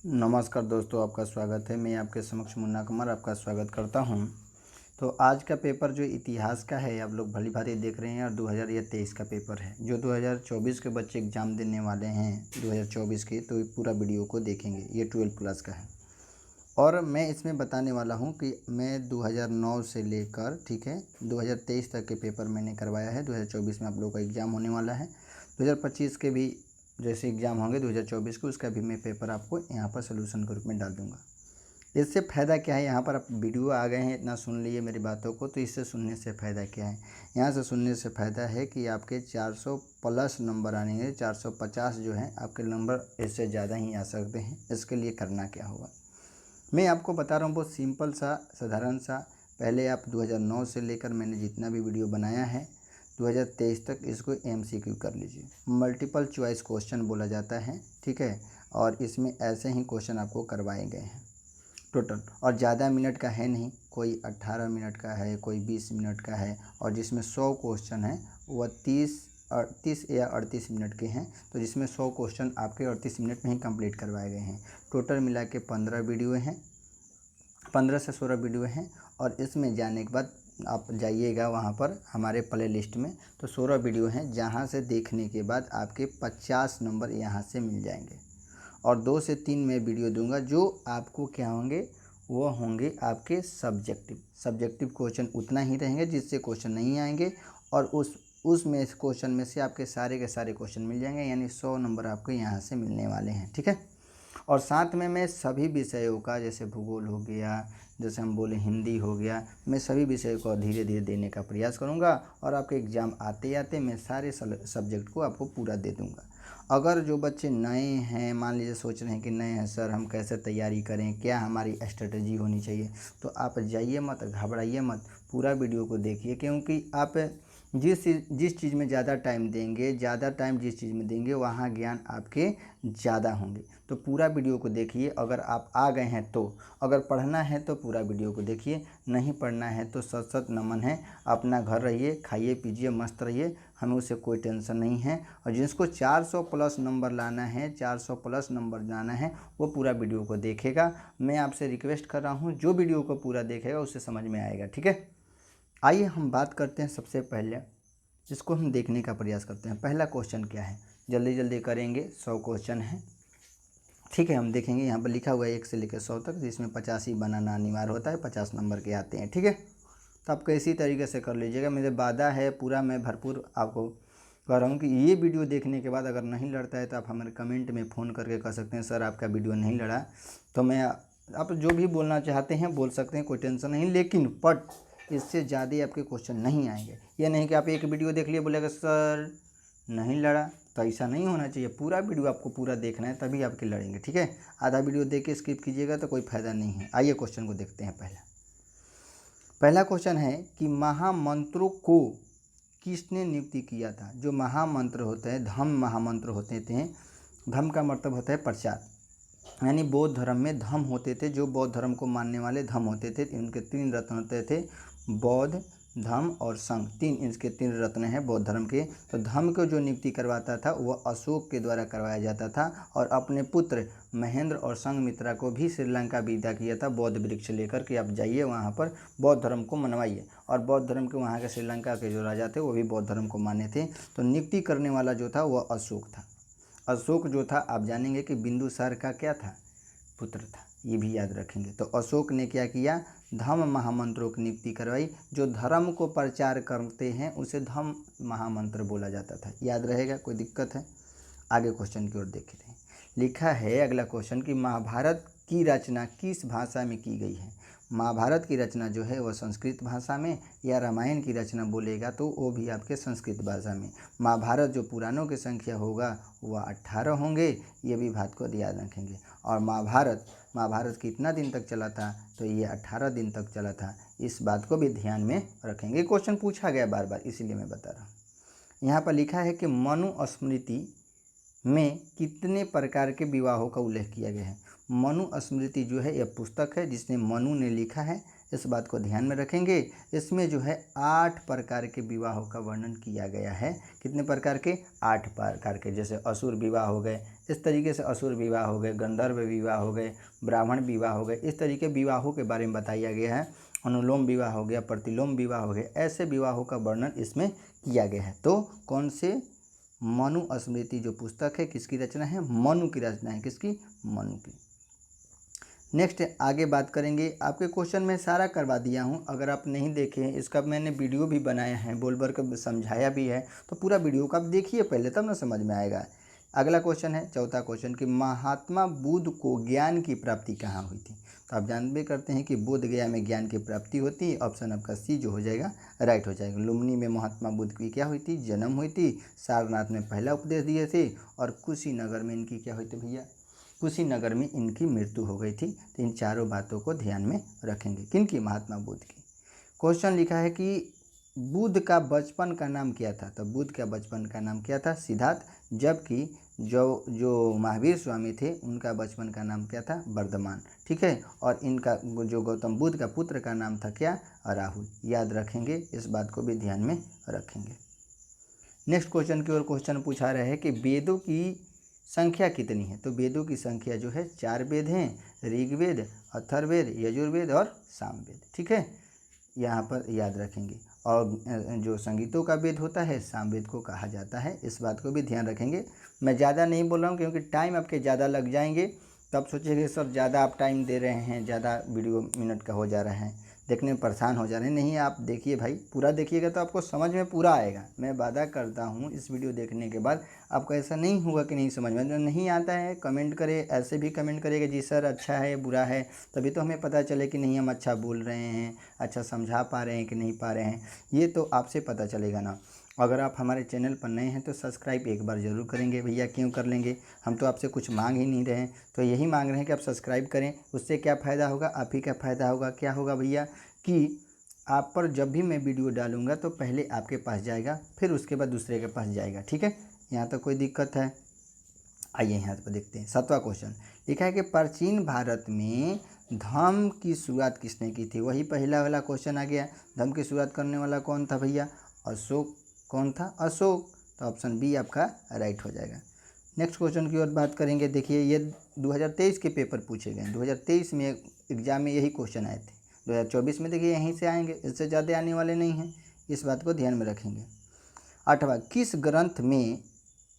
नमस्कार दोस्तों, आपका स्वागत है। मैं आपके समक्ष मुन्ना कुमार आपका स्वागत करता हूं। तो आज का पेपर जो इतिहास का है, आप लोग भली भांति देख रहे हैं और 2023 का पेपर है। जो 2024 के बच्चे एग्ज़ाम देने वाले हैं 2024 के, तो पूरा वीडियो को देखेंगे। ये 12 प्लस का है और मैं इसमें बताने वाला हूं कि मैं 2009 से लेकर 2023 तक के पेपर मैंने करवाया है। 2024 में आप लोगों का एग्ज़ाम होने वाला है। 2025 के भी जैसे एग्ज़ाम होंगे 2024 को, उसका भी मैं पेपर आपको यहाँ पर सोल्यूशन के रूप में डाल दूँगा। इससे फ़ायदा क्या है, यहाँ पर आप वीडियो आ गए हैं, इतना सुन लिए मेरी बातों को, तो इससे सुनने से फ़ायदा क्या है? यहाँ से सुनने से फ़ायदा है कि आपके 400 प्लस नंबर आने हैं। 450 जो है आपके नंबर, इससे ज़्यादा ही आ सकते हैं। इसके लिए करना क्या होगा, मैं आपको बता रहा हूँ, बहुत सिंपल सा, साधारण सा। पहले आप 2009 से लेकर मैंने जितना भी वीडियो बनाया है 2023 तक, इसको MCQ कर लीजिए। मल्टीपल चॉइस क्वेश्चन बोला जाता है, ठीक है। और इसमें ऐसे ही क्वेश्चन आपको करवाए गए हैं टोटल, और ज़्यादा मिनट का है नहीं। कोई 18 मिनट का है, कोई 20 मिनट का है, और जिसमें 100 क्वेश्चन है वह 30 या 38 मिनट के हैं। तो जिसमें 100 क्वेश्चन आपके 38 मिनट में ही कंप्लीट करवाए गए हैं। टोटल मिला के 15 वीडियो हैं, 15 से 16 वीडियो हैं। और इसमें जाने के बाद आप जाइएगा वहाँ पर हमारे प्ले लिस्ट में, तो 16 वीडियो हैं, जहाँ से देखने के बाद आपके 50 नंबर यहाँ से मिल जाएंगे। और 2 से 3 मैं वीडियो दूंगा जो आपको क्या होंगे, वो होंगे आपके सब्जेक्टिव क्वेश्चन उतना ही रहेंगे जिससे क्वेश्चन नहीं आएंगे। और उसमें इस क्वेश्चन में से आपके सारे के सारे क्वेश्चन मिल जाएंगे, यानी 100 नंबर आपको यहाँ से मिलने वाले हैं, ठीक है। और साथ में मैं सभी विषयों का, जैसे भूगोल हो गया, जैसे हम बोले हिंदी हो गया, मैं सभी विषयों को धीरे धीरे देने का प्रयास करूंगा। और आपके एग्ज़ाम आते आते मैं सारे सब्जेक्ट को आपको पूरा दे दूंगा। अगर जो बच्चे नए हैं, मान लीजिए सोच रहे हैं कि नए हैं सर, हम कैसे तैयारी करें, क्या हमारी स्ट्रेटजी होनी चाहिए, तो आप जाइए मत, घबराइए मत, पूरा वीडियो को देखिए। क्योंकि आप जिस चीज़ में ज़्यादा टाइम देंगे, ज़्यादा टाइम जिस चीज़ में देंगे, वहाँ ज्ञान आपके ज़्यादा होंगे। तो पूरा वीडियो को देखिए। अगर आप आ गए हैं तो, अगर पढ़ना है तो पूरा वीडियो को देखिए, नहीं पढ़ना है तो सत सत नमन है। अपना घर रहिए, खाइए पीजिए, मस्त रहिए, हमें उससे कोई टेंशन नहीं है। और जिसको 400 प्लस नंबर लाना है, 400 प्लस नंबर लाना है, वो पूरा वीडियो को देखेगा। मैं आपसे रिक्वेस्ट कर रहा हूँ, जो वीडियो को पूरा देखेगा उससे समझ में आएगा, ठीक है। आइए हम बात करते हैं। सबसे पहले इसको हम देखने का प्रयास करते हैं। पहला क्वेश्चन क्या है, जल्दी जल्दी करेंगे। 100 क्वेश्चन है, ठीक है। हम देखेंगे यहाँ पर लिखा हुआ है 1 से लेकर 100 तक, जिसमें 50 ही बनाना अनिवार्य होता है, 50 नंबर के आते हैं, ठीक है। तो आप इसी तरीके से कर लीजिएगा। मेरे वादा है पूरा, मैं भरपूर आपको कह रहा हूँ कि ये वीडियो देखने के बाद अगर नहीं लड़ता है तो आप हमारे कमेंट में फ़ोन करके कह सकते हैं सर आपका वीडियो नहीं लड़ा। तो मैं, आप जो भी बोलना चाहते हैं बोल सकते हैं, कोई टेंशन नहीं। लेकिन इससे ज़्यादा आपके क्वेश्चन नहीं आएंगे। ये नहीं कि आप एक वीडियो देख लिए बोलेगा सर नहीं लड़ा, तो ऐसा नहीं होना चाहिए। पूरा वीडियो आपको पूरा देखना है, तभी आपके लड़ेंगे, ठीक है। आधा वीडियो देख के स्किप कीजिएगा तो कोई फ़ायदा नहीं है। आइए क्वेश्चन को देखते हैं। पहला क्वेश्चन है कि महामंत्रों को किसने नियुक्ति किया था। जो महामंत्र होते हैं, धम्म महामंत्र होते थे। धम्म का मतलब होता है प्रचार, यानी बौद्ध धर्म में धम्म होते थे। जो बौद्ध धर्म को मानने वाले धम्म होते थे, इनके 3 रत्न होते थे, बौद्ध, धम्म और संघ। इनके 3 रत्न हैं बौद्ध धर्म के। तो धम्म को जो नियुक्ति करवाता था वह अशोक के द्वारा करवाया जाता था। और अपने पुत्र महेंद्र और संघमित्रा को भी श्रीलंका विदा किया था बौद्ध वृक्ष लेकर कि आप जाइए वहाँ पर बौद्ध धर्म को मनवाइए। और बौद्ध धर्म के वहाँ के श्रीलंका के जो राजा थे वो भी बौद्ध धर्म को माने थे। तो नियुक्ति करने वाला जो था वह अशोक था। अशोक जो था, आप जानेंगे कि बिंदुसार का क्या था, पुत्र था, ये भी याद रखेंगे। तो अशोक ने क्या किया, धम्म महामंत्रों की नियुक्ति करवाई। जो धर्म को प्रचार करते हैं उसे धम्म महामंत्र बोला जाता था। याद रहेगा, कोई दिक्कत है। आगे क्वेश्चन की ओर देखते हैं। लिखा है अगला क्वेश्चन कि महाभारत की रचना किस भाषा में की गई है। महाभारत की रचना जो है वह संस्कृत भाषा में, या रामायण की रचना बोलेगा तो वो भी आपके संस्कृत भाषा में। महाभारत जो पुराणों की संख्या होगा वह 18 होंगे, ये भी बात को याद रखेंगे। और महाभारत कितना दिन तक चला था, तो ये 18 दिन तक चला था। इस बात को भी ध्यान में रखेंगे। क्वेश्चन पूछा गया बार बार, इसीलिए मैं बता रहा हूँ। यहाँ पर लिखा है कि मनुस्मृति में कितने प्रकार के विवाहों का उल्लेख किया गया है। मनुस्मृति जो है यह पुस्तक है जिसने मनु ने लिखा है, इस बात को ध्यान में रखेंगे। इसमें जो है 8 प्रकार के विवाहों का वर्णन किया गया है। कितने प्रकार के? 8 प्रकार के। जैसे असुर विवाह हो गए, इस तरीके से असुर विवाह हो गए, गंधर्व विवाह हो गए, ब्राह्मण विवाह हो गए, इस तरीके विवाहों के बारे में बताया गया है। अनुलोम विवाह हो गया, प्रतिलोम विवाह हो गया, ऐसे विवाहों का वर्णन इसमें किया गया है। तो कौन से? मनुस्मृति जो पुस्तक है किसकी रचना है? मनु की रचना है। किसकी? मनु की। नेक्स्ट आगे बात करेंगे। आपके क्वेश्चन में सारा करवा दिया हूँ, अगर आप नहीं देखे हैं, इसका मैंने वीडियो भी बनाया है, बोल भर कर समझाया भी है, तो पूरा वीडियो को आप देखिए पहले, तब ना समझ में आएगा। अगला क्वेश्चन है, चौथा क्वेश्चन, कि महात्मा बुद्ध को ज्ञान की प्राप्ति कहाँ हुई थी? तो आप जानते करते हैं कि बोध गया में ज्ञान की प्राप्ति होती है। ऑप्शन आपका सी जो हो जाएगा राइट हो जाएगा। लुम्बिनी में महात्मा बुद्ध की क्या हुई थी? जन्म हुई थी। सारनाथ में पहला उपदेश दिए थे, और कुशीनगर में इनकी क्या हुई थी भैया? कुशीनगर में इनकी मृत्यु हो गई थी। तो इन चारों बातों को ध्यान में रखेंगे। किनकी? महात्मा बुद्ध की। क्वेश्चन लिखा है कि बुद्ध का बचपन का नाम क्या था? तो बुद्ध का बचपन का नाम क्या था? सिद्धार्थ। जबकि जो महावीर स्वामी थे उनका बचपन का नाम क्या था? वर्धमान। ठीक है। और इनका जो गौतम बुद्ध का पुत्र का नाम था क्या? राहुल। याद रखेंगे, इस बात को भी ध्यान में रखेंगे। नेक्स्ट क्वेश्चन की ओर क्वेश्चन पूछा रहे हैं कि वेदों की संख्या कितनी है? तो वेदों की संख्या जो है 4 वेद हैं, ऋग्वेद, अथर्ववेद, यजुर्वेद और सामवेद। ठीक है, यहाँ पर याद रखेंगे। और जो संगीतों का वेद होता है सामवेद को कहा जाता है, इस बात को भी ध्यान रखेंगे। मैं ज़्यादा नहीं बोल रहा हूँ क्योंकि टाइम आपके ज़्यादा लग जाएंगे, तब सोचेंगे सर ज़्यादा आप टाइम दे रहे हैं, ज़्यादा वीडियो मिनट का हो जा रहा है, देखने में परेशान हो जा रहे हैं। नहीं, आप देखिए भाई, पूरा देखिएगा तो आपको समझ में पूरा आएगा। मैं वादा करता हूँ इस वीडियो देखने के बाद आपको ऐसा नहीं होगा कि नहीं समझ में। जो नहीं आता है कमेंट करे, ऐसे भी कमेंट करेगा जी सर अच्छा है बुरा है, तभी तो हमें पता चले कि नहीं हम अच्छा बोल रहे हैं, अच्छा समझा पा रहे हैं कि नहीं पा रहे हैं। ये तो आपसे पता चलेगा ना। अगर आप हमारे चैनल पर नए हैं तो सब्सक्राइब एक बार ज़रूर करेंगे भैया। क्यों कर लेंगे? हम तो आपसे कुछ मांग ही नहीं रहे हैं, तो यही मांग रहे हैं कि आप सब्सक्राइब करें। उससे क्या फ़ायदा होगा? आप ही का फ़ायदा होगा। क्या होगा भैया? कि आप पर जब भी मैं वीडियो डालूंगा तो पहले आपके पास जाएगा, फिर उसके बाद दूसरे के पास जाएगा। ठीक है, यहाँ तक कोई दिक्कत है? आइए यहाँ पर देखते हैं। 7वां क्वेश्चन लिखा है कि प्राचीन भारत में धर्म की शुरुआत किसने की थी? वही पहला वाला क्वेश्चन आ गया। धर्म की शुरुआत करने वाला कौन था भैया? अशोक। कौन था? अशोक। तो ऑप्शन बी आपका राइट हो जाएगा। नेक्स्ट क्वेश्चन की ओर बात करेंगे। देखिए, ये 2023 के पेपर पूछे गए। 2023 में एग्जाम में यही क्वेश्चन आए थे। 2024 में देखिए यहीं से आएंगे, इससे ज़्यादा आने वाले नहीं हैं, इस बात को ध्यान में रखेंगे। 8वां, किस ग्रंथ में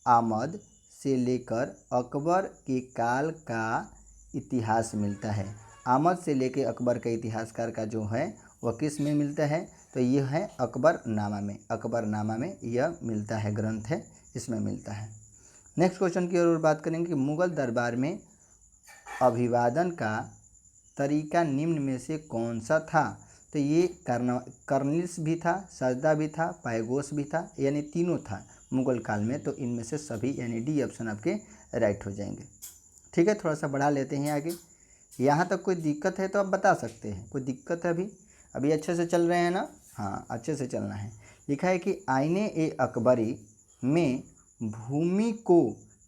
आमद से लेकर अकबर के काल का इतिहास मिलता है? आमद से लेकर अकबर के इतिहासकार का जो है वह किस में मिलता है? तो यह है अकबरनामा में। अकबरनामा में यह मिलता है, ग्रंथ है, इसमें मिलता है। नेक्स्ट क्वेश्चन की ओर बात करेंगे कि मुगल दरबार में अभिवादन का तरीका निम्न में से कौन सा था? तो ये कर्निश भी था, सजदा भी था, पैगोश भी था, यानी तीनों था मुगल काल में। तो इनमें से सभी, यानी डी ऑप्शन आपके राइट हो जाएंगे। ठीक है, थोड़ा सा बढ़ा लेते हैं आगे। यहाँ तक कोई दिक्कत है तो आप बता सकते हैं। कोई दिक्कत है? अभी अच्छे से चल रहे हैं ना? हाँ, अच्छे से चलना है। लिखा है कि आईने ए अकबरी में भूमि को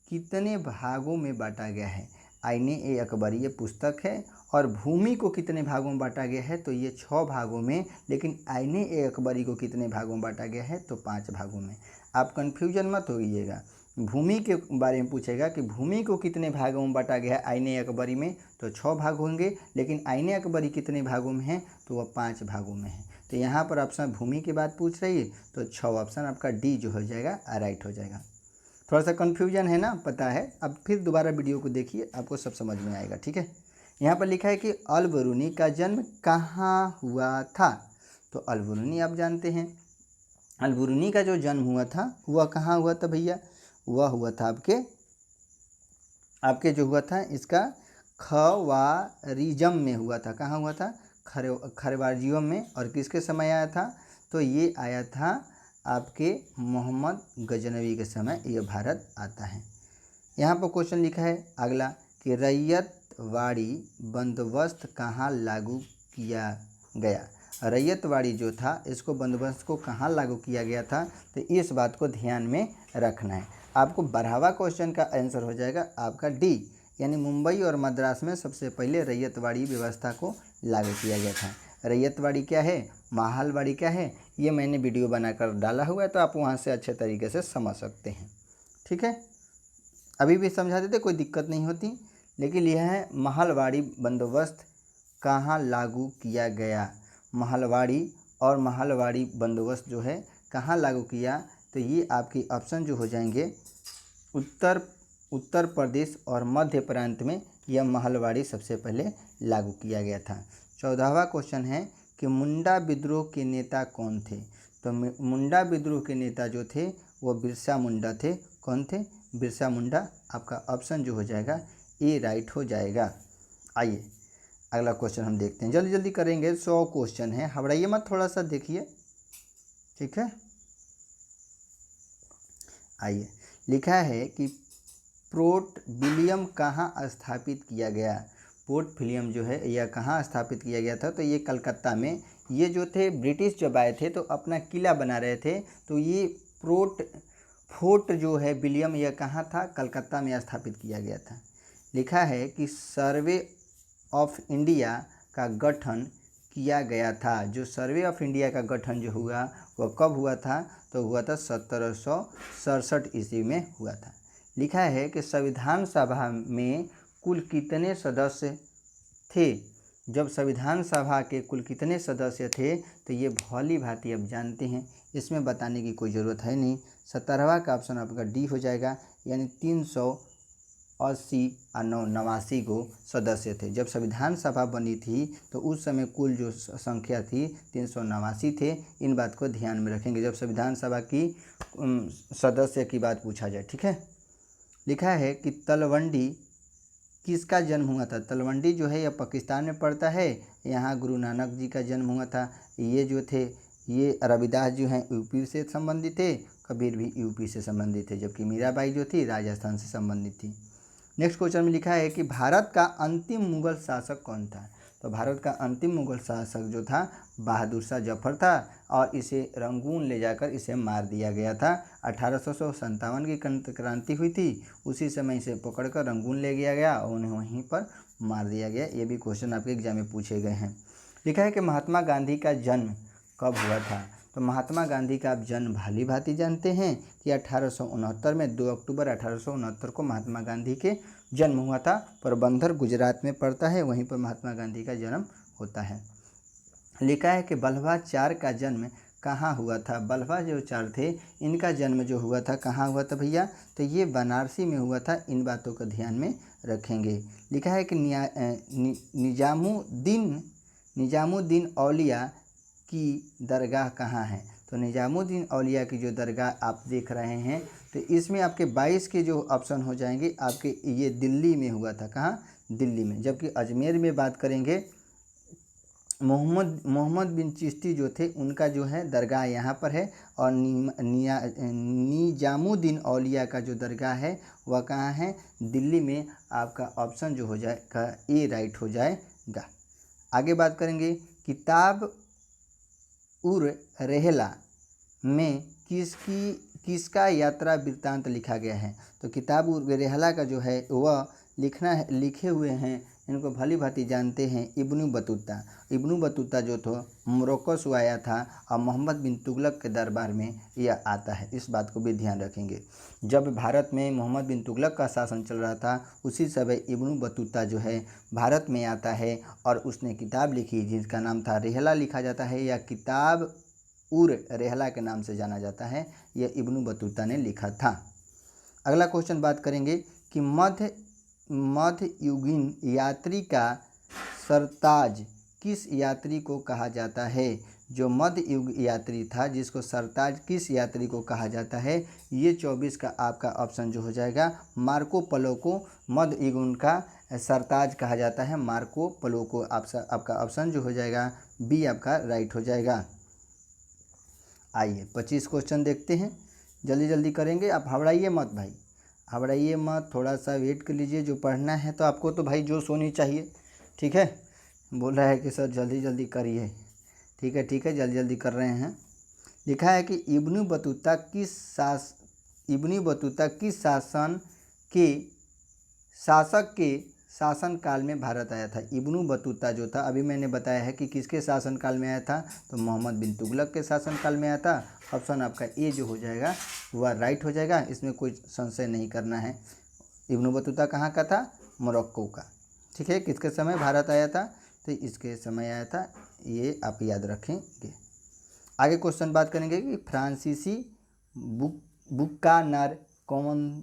कितने भागों में बांटा गया है? आईने ए अकबरी ये पुस्तक है, और भूमि को कितने भागों में बांटा गया है? तो ये 6 भागों में। लेकिन आईने ए अकबरी को कितने भागों में बांटा गया है? तो 5 भागों में। आप कन्फ्यूजन मत होइएगा। भूमि के बारे में पूछेगा कि भूमि को कितने भागों में बांटा गया है आईने अकबरी में, तो 6 भाग होंगे। लेकिन आईने अकबरी कितने भागों में है? तो वह 5 भागों में है। तो यहाँ पर ऑप्शन भूमि की बात पूछ रही है, तो 6 ऑप्शन आपका डी जो हो जाएगा राइट हो जाएगा। थोड़ा सा कन्फ्यूजन है ना, पता है। अब फिर दोबारा वीडियो को देखिए, आपको सब समझ में आएगा। ठीक है, यहाँ पर लिखा है कि अल-बरूनी का जन्म कहाँ हुआ था? तो अल-बरूनी आप जानते हैं, अल-बरूनी का जो जन्म हुआ था वह कहाँ हुआ था भैया? वह हुआ था आपके जो हुआ था इसका खवारिज्म में हुआ था। कहाँ हुआ था? खवारिज्म में। और किसके समय आया था? तो ये आया था आपके मोहम्मद गजनवी के समय ये भारत आता है। यहाँ पर क्वेश्चन लिखा है अगला कि रैयतवाड़ी बंदोबस्त कहाँ लागू किया गया? रैयतवाड़ी जो था इसको बंदोबस्त को कहाँ लागू किया गया था? तो इस बात को ध्यान में रखना है। आपको 12वां क्वेश्चन का आंसर हो जाएगा आपका डी, यानी मुंबई और मद्रास में सबसे पहले रैयतवाड़ी व्यवस्था को लागू किया गया था। रैयतवाड़ी क्या है, माहलवाड़ी क्या है, ये मैंने वीडियो बनाकर डाला हुआ है, तो आप वहाँ से अच्छे तरीके से समझ सकते हैं। ठीक है, अभी भी समझा देते, कोई दिक्कत नहीं होती। लेकिन यह है महलवाड़ी बंदोबस्त कहाँ लागू किया गया। महलवाड़ी और महलवाड़ी बंदोबस्त जो है कहाँ लागू किया, तो ये आपके ऑप्शन जो हो जाएंगे उत्तर प्रदेश और मध्य प्रांत में यह महलवाड़ी सबसे पहले लागू किया गया था। 14वां क्वेश्चन है कि मुंडा विद्रोह के नेता कौन थे। तो मुंडा विद्रोह के नेता जो थे वो बिरसा मुंडा थे। कौन थे, बिरसा मुंडा। आपका ऑप्शन जो हो जाएगा ए राइट हो जाएगा। आइए अगला क्वेश्चन हम देखते हैं, जल्दी जल्दी करेंगे, 100 क्वेश्चन है, घबराइए मत, थोड़ा सा देखिए। ठीक है, आइए, लिखा है कि पोर्ट विलियम कहाँ स्थापित किया गया। पोर्ट विलियम जो है यह कहाँ स्थापित किया गया था, तो ये कलकत्ता में। ये जो थे ब्रिटिश जब आए थे तो अपना किला बना रहे थे, तो ये फोर्ट जो है विलियम, यह कहाँ था, कलकत्ता में स्थापित किया गया था। लिखा है कि सर्वे ऑफ इंडिया का गठन किया गया था। जो सर्वे ऑफ इंडिया का गठन जो हुआ वह कब हुआ था, तो हुआ था 1767 ईस्वी में हुआ था। लिखा है कि संविधान सभा में कुल कितने सदस्य थे। जब संविधान सभा के कुल कितने सदस्य थे, तो ये भली भांति अब जानते हैं, इसमें बताने की कोई ज़रूरत है नहीं। 17वां का ऑप्शन आपका डी हो जाएगा, यानी 380 और 89 को सदस्य थे। जब संविधान सभा बनी थी तो उस समय कुल जो संख्या थी 389 थे। इन बात को ध्यान में रखेंगे जब संविधान सभा की सदस्य की बात पूछा जाए। ठीक है, लिखा है कि तलवंडी किसका जन्म हुआ था। तलवंडी जो है यह पाकिस्तान में पड़ता है, यहाँ गुरु नानक जी का जन्म हुआ था। ये जो थे ये रविदास जो हैं यूपी से संबंधित थे, कबीर भी यूपी से संबंधित थे, जबकि मीराबाई जो थी राजस्थान से संबंधित थी। नेक्स्ट क्वेश्चन में लिखा है कि भारत का अंतिम मुगल शासक कौन था। तो भारत का अंतिम मुगल शासक जो था बहादुर शाह जफर था, और इसे रंगून ले जाकर इसे मार दिया गया था। 1857 की क्रांति हुई थी, उसी समय इसे पकड़कर रंगून ले गया गया और उन्हें वहीं पर मार दिया गया। ये भी क्वेश्चन आपके एग्जाम में पूछे गए हैं। लिखा है कि महात्मा गांधी का जन्म कब हुआ था। तो महात्मा गांधी का आप जन्म भली भांति जानते हैं कि 1869 में 2 अक्टूबर 1869 को महात्मा गांधी के जन्म हुआ था। पोरबंदर गुजरात में पड़ता है, वहीं पर महात्मा गांधी का जन्म होता है। लिखा है कि बल्लभाचार्य का जन्म कहाँ हुआ था। बल्लभा जो चार थे इनका जन्म जो हुआ था कहाँ हुआ था भैया, तो ये बनारसी में हुआ था। इन बातों का ध्यान में रखेंगे। लिखा है कि निजामुद्दीन औलिया की दरगाह कहाँ है। तो निजामुद्दीन औलिया की जो दरगाह आप देख रहे हैं, तो इसमें आपके 22 के जो ऑप्शन हो जाएंगे आपके, ये दिल्ली में हुआ था। कहाँ, दिल्ली में। जबकि अजमेर में बात करेंगे, मोहम्मद बिन चिश्ती जो थे उनका जो है दरगाह यहाँ पर है, और निजामुद्दीन औलिया का जो दरगाह है वह कहाँ है, दिल्ली में। आपका ऑप्शन जो हो जाएगा ए राइट हो जाएगा। आगे बात करेंगे, किताब उर रेहला में किसका यात्रा वृत्तांत लिखा गया है। तो किताब उर रेहला का जो है वह लिखे हुए हैं, इनको भली भांति जानते हैं, इब्न बतूता। इब्न बतूता जो था मोरक्को से आया था और मोहम्मद बिन तुगलक के दरबार में यह आता है। इस बात को भी ध्यान रखेंगे। जब भारत में मोहम्मद बिन तुगलक का शासन चल रहा था, उसी समय इब्न बतूता जो है भारत में आता है और उसने किताब लिखी जिसका नाम था रेहला लिखा जाता है, या किताब उर रेहला के नाम से जाना जाता है। यह इब्न बतूता ने लिखा था। अगला क्वेश्चन बात करेंगे कि मध्ययुगीन यात्री का सरताज किस यात्री को कहा जाता है। जो मध्य युग यात्री था जिसको सरताज किस यात्री को कहा जाता है, ये 24 का आपका ऑप्शन जो हो जाएगा मार्को पोलो को मध्य युग का सरताज कहा जाता है। मार्को पोलो को आपका ऑप्शन जो हो जाएगा बी आपका राइट हो जाएगा। आइए 25 क्वेश्चन देखते हैं, जल्दी जल्दी करेंगे। आप घबराइए मत भाई, घबराइए मत, थोड़ा सा वेट कर लीजिए। जो पढ़ना है तो आपको तो भाई जोश होनी चाहिए। ठीक है, बोल रहा है कि सर जल्दी जल्दी करिए। ठीक है जल्दी जल्दी कर रहे हैं। लिखा है कि इब्न बतूता किस शासक के शासनकाल में भारत आया था? इब्नु बतूता जो था, अभी मैंने बताया है कि किसके शासनकाल में आया था, तो मोहम्मद बिन तुगलक के शासनकाल में आया था। ऑप्शन आपका ए जो हो जाएगा वह राइट हो जाएगा, इसमें कोई संशय नहीं करना है। इब्नु बतूता कहाँ का था? मोरक्को का। ठीक है, किसके समय भारत आया था? तो इसके समय आया था, ये आप याद रखेंगे। आगे क्वेश्चन बात करेंगे कि फ्रांसीसी बुकानर कौन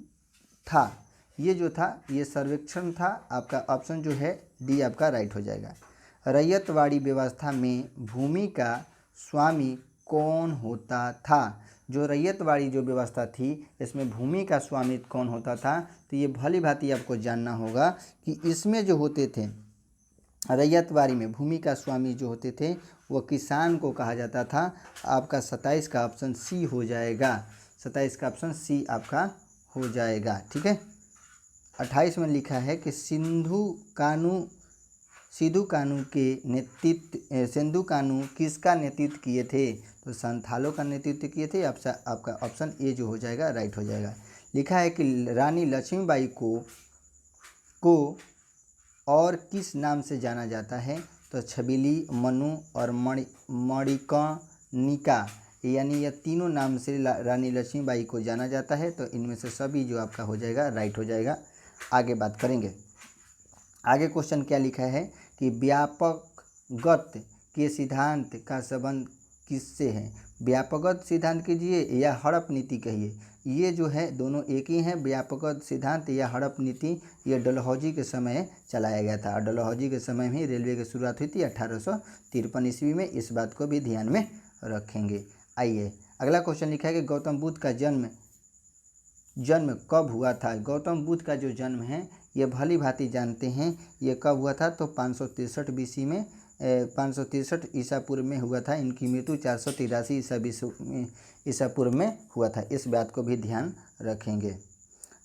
था? ये जो था ये सर्वेक्षण था। आपका ऑप्शन जो है डी आपका राइट हो जाएगा। रैयतवाड़ी व्यवस्था में भूमि का स्वामी कौन होता था? जो रैयतवाड़ी जो व्यवस्था थी इसमें भूमि का स्वामी कौन होता था? तो ये भली भांति आपको जानना होगा कि इसमें जो होते थे रैयतवाड़ी में भूमि का स्वामी जो होते थे वो किसान को कहा जाता था। आपका 27 का ऑप्शन सी हो जाएगा। 27 का ऑप्शन सी आपका हो जाएगा। ठीक है, 28 में लिखा है कि सिंधु कानू किसका नेतृत्व किए थे? तो संथालों का नेतृत्व किए थे। आपका ऑप्शन ए जो हो जाएगा राइट हो जाएगा। लिखा है कि रानी लक्ष्मीबाई को और किस नाम से जाना जाता है? तो छबीली, मनु और मणिकर्णिका, यानी यह तीनों नाम से रानी लक्ष्मीबाई को जाना जाता है। तो इनमें से सभी जो आपका हो जाएगा राइट हो जाएगा। आगे बात करेंगे। आगे क्वेश्चन क्या लिखा है कि व्यापकगत के सिद्धांत का संबंध किससे है? व्यापकगत सिद्धांत कीजिए या हड़प नीति कहिए, ये जो है दोनों एक ही हैं। व्यापकगत सिद्धांत या हड़प नीति ये डलहौजी के समय चलाया गया था। और डलहौजी के समय में रेलवे की शुरुआत हुई थी 1853 ईस्वी में। इस बात को भी ध्यान में रखेंगे। आइए अगला क्वेश्चन लिखा है कि गौतम बुद्ध का जन्म कब हुआ था? गौतम बुद्ध का जो जन्म है ये भली भांति जानते हैं ये कब हुआ था, तो 563 बीसी में 563 ईसा पूर्व में हुआ था। इनकी मृत्यु 483 ईसा पूर्व में हुआ था। इस बात को भी ध्यान रखेंगे।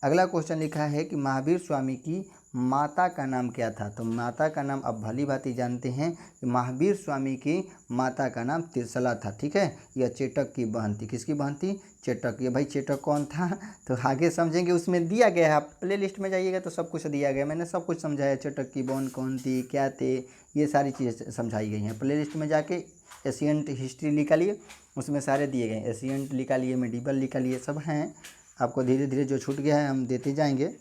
अगला क्वेश्चन लिखा है कि महावीर स्वामी की माता का नाम क्या था? तो माता का नाम आप भली भांति जानते हैं कि महावीर स्वामी की माता का नाम त्रिशला था। ठीक है, यह चेटक की बहन थी। किसकी बहन थी? चेटक। ये भाई चेटक कौन था तो आगे समझेंगे, उसमें दिया गया है। आप प्ले लिस्ट में जाइएगा तो सब कुछ दिया गया, मैंने सब कुछ समझाया। चेटक की बहन कौन थी, क्या थे, ये सारी चीज़ें समझाई गई हैं। प्ले लिस्ट में जाके एशियंट हिस्ट्री निकालिए, उसमें सारे दिए गए। एशियंट निकालिए, मेडिवल निकालिए, सब हैं। आपको धीरे धीरे जो छूट गया है हम देते जाएंगे।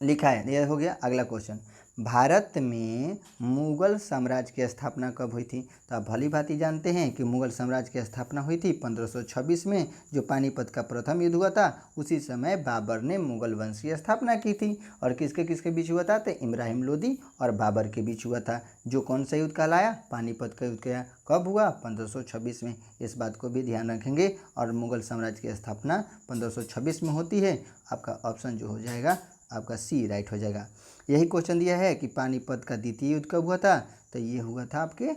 लिखा है, यह हो गया। अगला क्वेश्चन, भारत में मुगल साम्राज्य की स्थापना कब हुई थी? तो आप भली भांति जानते हैं कि मुगल साम्राज्य की स्थापना हुई थी 1526 में, जो पानीपत का प्रथम युद्ध हुआ था। उसी समय बाबर ने मुगल वंश की स्थापना की थी। और किसके किसके बीच हुआ था? तो इब्राहिम लोदी और बाबर के बीच हुआ था। जो कौन सा युद्ध कहलाया? पानीपत का युद्ध। कब हुआ? 1526 में। इस बात को भी ध्यान रखेंगे। और मुगल साम्राज्य की स्थापना 1526 में होती है। आपका ऑप्शन जो हो जाएगा आपका सी राइट हो जाएगा। यही क्वेश्चन दिया है कि पानीपत का द्वितीय युद्ध कब हुआ था? तो ये हुआ था आपके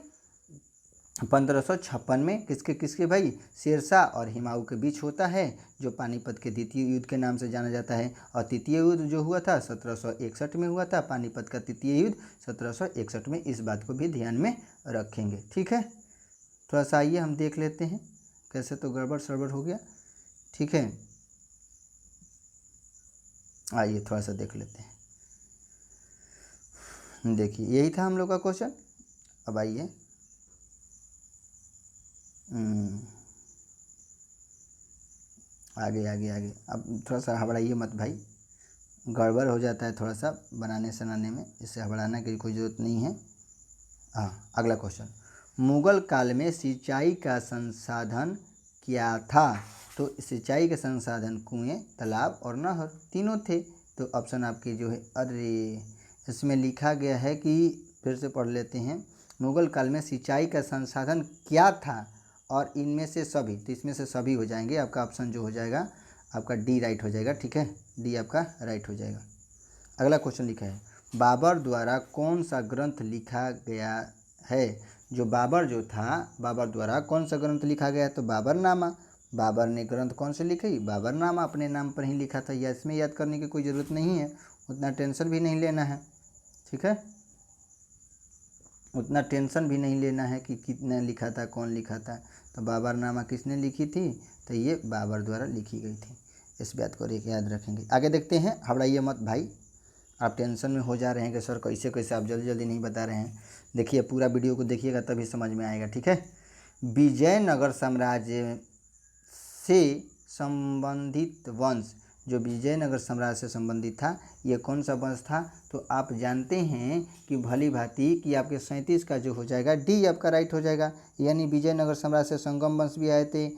1556 में। किसके किसके भाई? शेरशाह और हुमायूं के बीच होता है, जो पानीपत के द्वितीय युद्ध के नाम से जाना जाता है। और तृतीय युद्ध जो हुआ था 1761 में हुआ था। पानीपत का तृतीय युद्ध 1761 में। इस बात को भी ध्यान में रखेंगे। ठीक है, थोड़ा सा आइए हम देख लेते हैं, कैसे तो गड़बड़ सड़बड़ हो गया। ठीक है, आइए थोड़ा सा देख लेते हैं। देखिए यही था हम लोग का क्वेश्चन। अब आइए आगे आगे आगे। अब थोड़ा सा हबड़ाइए मत भाई, गड़बड़ हो जाता है थोड़ा सा बनाने सनाने में, इससे हबड़ाने की कोई ज़रूरत नहीं है। हाँ, अगला क्वेश्चन, मुगल काल में सिंचाई का संसाधन क्या था? तो सिंचाई के संसाधन कुएं, तालाब और नहर तीनों थे। तो ऑप्शन आपके जो है, अरे इसमें लिखा गया है कि, फिर से पढ़ लेते हैं। मुगल काल में सिंचाई का संसाधन क्या था और इनमें से सभी, तो इसमें से सभी हो जाएंगे। आपका ऑप्शन जो हो जाएगा आपका डी राइट हो जाएगा। ठीक है, डी आपका राइट हो जाएगा। अगला क्वेश्चन लिखा है, बाबर द्वारा कौन सा ग्रंथ लिखा गया है? जो बाबर जो था, बाबर द्वारा कौन सा ग्रंथ लिखा गया है? तो बाबरनामा। बाबर ने ग्रंथ कौन से लिखी? बाबरनामा, अपने नाम पर ही लिखा था। या इसमें याद करने की कोई ज़रूरत नहीं है, उतना टेंशन भी नहीं लेना है। ठीक है, उतना टेंशन भी नहीं लेना है कि कितना लिखा था, कौन लिखा था। तो बाबरनामा किसने लिखी थी? तो ये बाबर द्वारा लिखी गई थी। इस बात को याद रखेंगे। आगे देखते हैं, हबड़ाइए मत भाई। आप टेंशन में हो जा रहे हैं कि सर कैसे कैसे आप जल्दी जल्दी नहीं बता रहे हैं। देखिए पूरा वीडियो को देखिएगा तभी समझ में आएगा, ठीक है। विजयनगर साम्राज्य से संबंधित वंश, जो विजयनगर साम्राज्य से संबंधित था, ये कौन सा वंश था? तो आप जानते हैं कि भली भांति कि आपके 37 का जो हो जाएगा डी आपका राइट हो जाएगा। यानी विजयनगर साम्राज्य से संगम वंश भी आए थे,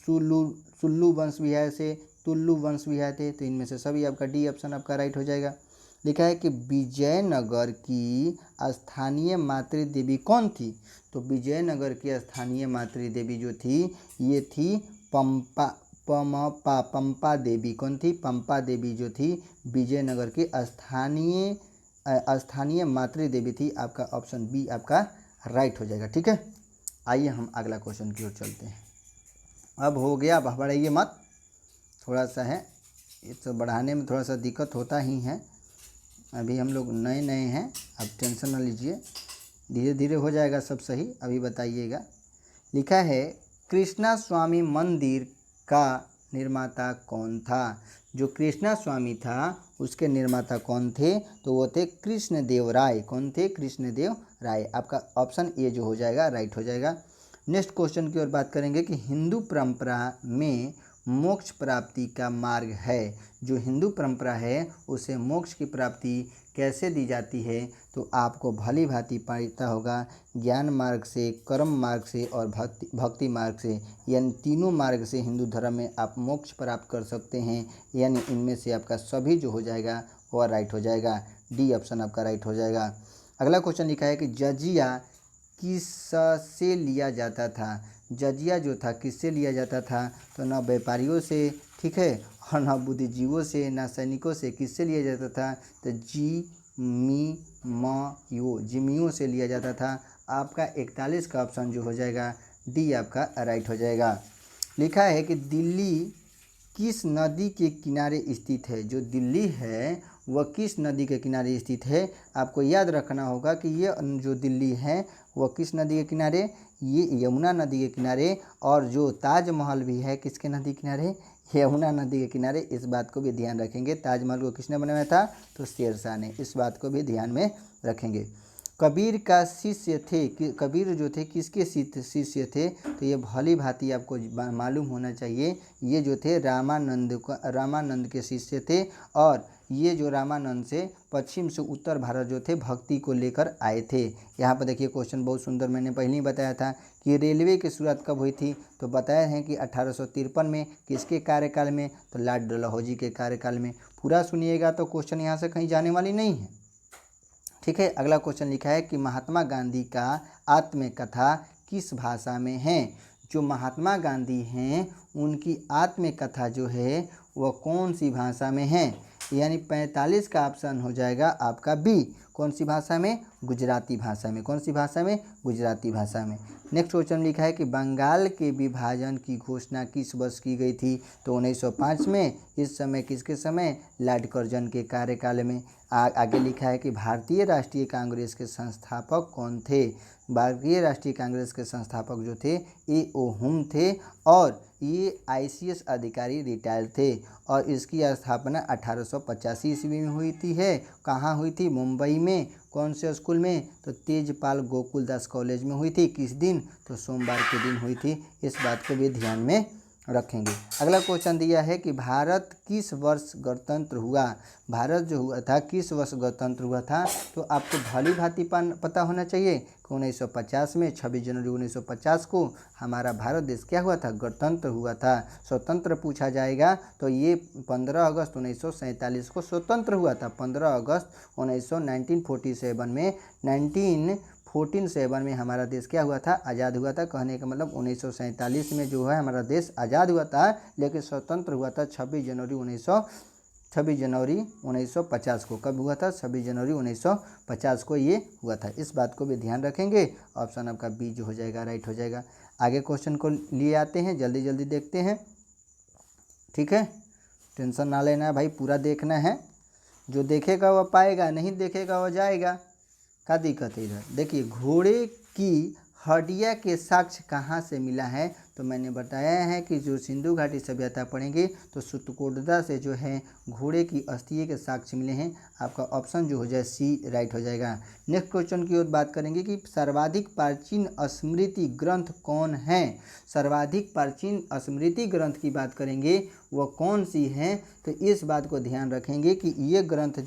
सुल्लू वंश भी आए थे, तुल्लु वंश भी आए थे। तो इनमें से सभी आपका डी ऑप्शन आपका राइट हो जाएगा। लिखा है कि विजयनगर की स्थानीय मातृदेवी कौन थी? तो विजयनगर की स्थानीय मातृदेवी जो थी ये थी पंपा देवी। कौन थी? पंपा देवी जो थी विजयनगर की स्थानीय मातृदेवी थी। आपका ऑप्शन बी आपका राइट हो जाएगा, ठीक है। आइए हम अगला क्वेश्चन की ओर चलते हैं। अब हो गया, अब बढ़ाइए मत, थोड़ा सा है, ये तो बढ़ाने में थोड़ा सा दिक्कत होता ही है। अभी हम लोग नए नए हैं, अब टेंशन ना लीजिए, धीरे धीरे हो जाएगा सब सही। अभी बताइएगा। लिखा है कृष्णा स्वामी मंदिर का निर्माता कौन था? जो कृष्णा स्वामी था उसके निर्माता कौन थे? तो वो थे कृष्णदेव राय। कौन थे? कृष्णदेव राय। आपका ऑप्शन ए जो हो जाएगा राइट हो जाएगा। नेक्स्ट क्वेश्चन की ओर बात करेंगे कि हिंदू परंपरा में मोक्ष प्राप्ति का मार्ग है। जो हिंदू परंपरा है उसे मोक्ष की प्राप्ति कैसे दी जाती है? तो आपको भली भांति पता होगा, ज्ञान मार्ग से, कर्म मार्ग से और भक्ति मार्ग से, यानी तीनों मार्ग से हिंदू धर्म में आप मोक्ष प्राप्त कर सकते हैं। यानी इनमें से आपका सभी जो हो जाएगा वह राइट हो जाएगा। डी ऑप्शन आपका राइट हो जाएगा। अगला क्वेश्चन लिखा है कि जजिया किससे लिया जाता था? जजिया जो था किससे लिया जाता था? तो ना व्यापारियों से, ठीक है, और ना बुद्धिजीवों से, ना सैनिकों से। किससे लिया जाता था? तो जिमियों से लिया जाता था। आपका 41 का ऑप्शन जो हो जाएगा डी आपका राइट हो जाएगा। लिखा है कि दिल्ली किस नदी के किनारे स्थित है? जो दिल्ली है वह किस नदी के किनारे स्थित है? आपको याद रखना होगा कि ये जो दिल्ली है वह किस नदी के किनारे? ये यमुना नदी के किनारे। और जो ताजमहल भी है किसके नदी किनारे? यमुना नदी के किनारे। इस बात को भी ध्यान रखेंगे। ताजमहल को किसने बनवाया था? तो शेरशाह ने। इस बात को भी ध्यान में रखेंगे। कबीर का शिष्य थे कि कबीर जो थे किसके शिष्य थे? तो ये भली भांति आपको मालूम होना चाहिए। ये जो थे रामानंद के शिष्य थे। और ये जो रामानंद से पश्चिम से उत्तर भारत जो थे भक्ति को लेकर आए थे। यहाँ पर देखिए क्वेश्चन बहुत सुंदर, मैंने पहले ही बताया था कि रेलवे की शुरुआत कब हुई थी? तो बताया है कि 1853 में। किसके कार्यकाल में? तो लॉर्ड डलहौजी के कार्यकाल में। पूरा सुनिएगा तो क्वेश्चन यहाँ से कहीं जाने वाली नहीं है, ठीक है। अगला क्वेश्चन लिखा है कि महात्मा गांधी का आत्मकथा किस भाषा में है? जो महात्मा गांधी हैं उनकी आत्मकथा जो है वह कौन सी भाषा में है? यानी 45 का ऑप्शन हो जाएगा आपका बी। कौन सी भाषा में? गुजराती भाषा में। कौन सी भाषा में? गुजराती भाषा में। नेक्स्ट क्वेश्चन लिखा है कि बंगाल के विभाजन की घोषणा किस वर्ष की गई थी? तो 1905 में। इस समय किसके समय? लॉर्ड कर्जन के कार्यकाल में। आगे लिखा है कि भारतीय राष्ट्रीय कांग्रेस के संस्थापक कौन थे? भारतीय राष्ट्रीय कांग्रेस के संस्थापक जो थे ए ओ हुम थे। और ये ICS अधिकारी रिटायर थे। और इसकी स्थापना 1885 ईस्वी में हुई थी है। कहाँ हुई थी? मुंबई में। कौन से स्कूल में? तो तेजपाल गोकुलदास कॉलेज में हुई थी। किस दिन? तो सोमवार के दिन हुई थी। इस बात को भी ध्यान में रखेंगे। अगला क्वेश्चन दिया है कि भारत किस वर्ष गणतंत्र हुआ? भारत जो हुआ था किस वर्ष गणतंत्र हुआ था? तो आपको भली भांति पता होना चाहिए कि 1950 में, 26 जनवरी 1950 को हमारा भारत देश क्या हुआ था? गणतंत्र हुआ था। स्वतंत्र पूछा जाएगा तो ये 15 अगस्त 1947 को स्वतंत्र हुआ था। 15 अगस्त 1947 में 1947 में हमारा देश क्या हुआ था? आज़ाद हुआ था। कहने का मतलब 1947 में जो है हमारा देश आज़ाद हुआ था, लेकिन स्वतंत्र हुआ था 26 जनवरी 1950 को। कब हुआ था? 26 जनवरी 1950 को ये हुआ था। इस बात को भी ध्यान रखेंगे। ऑप्शन आपका बी जो हो जाएगा राइट हो जाएगा। आगे क्वेश्चन को लिए आते हैं, जल्दी जल्दी देखते हैं, ठीक है। टेंशन ना लेना है भाई, पूरा देखना है। जो देखेगा वह पाएगा, नहीं देखेगा वह जाएगा। क्या दिक्कत है इधर? देखिए, घोड़े की हड्डिया के साक्ष्य कहाँ से मिला है? तो मैंने बताया है कि जो सिंधु घाटी सभ्यता पढ़ेंगे तो सुतकोटदा से जो है घोड़े की अस्थियों के साक्ष्य मिले हैं। आपका ऑप्शन जो हो जाए सी राइट हो जाएगा। नेक्स्ट क्वेश्चन की ओर बात करेंगे कि सर्वाधिक प्राचीन स्मृति ग्रंथ कौन है? सर्वाधिक प्राचीन स्मृति ग्रंथ की बात करेंगे वह कौन सी है? तो इस बात को ध्यान रखेंगे कि ये ग्रंथ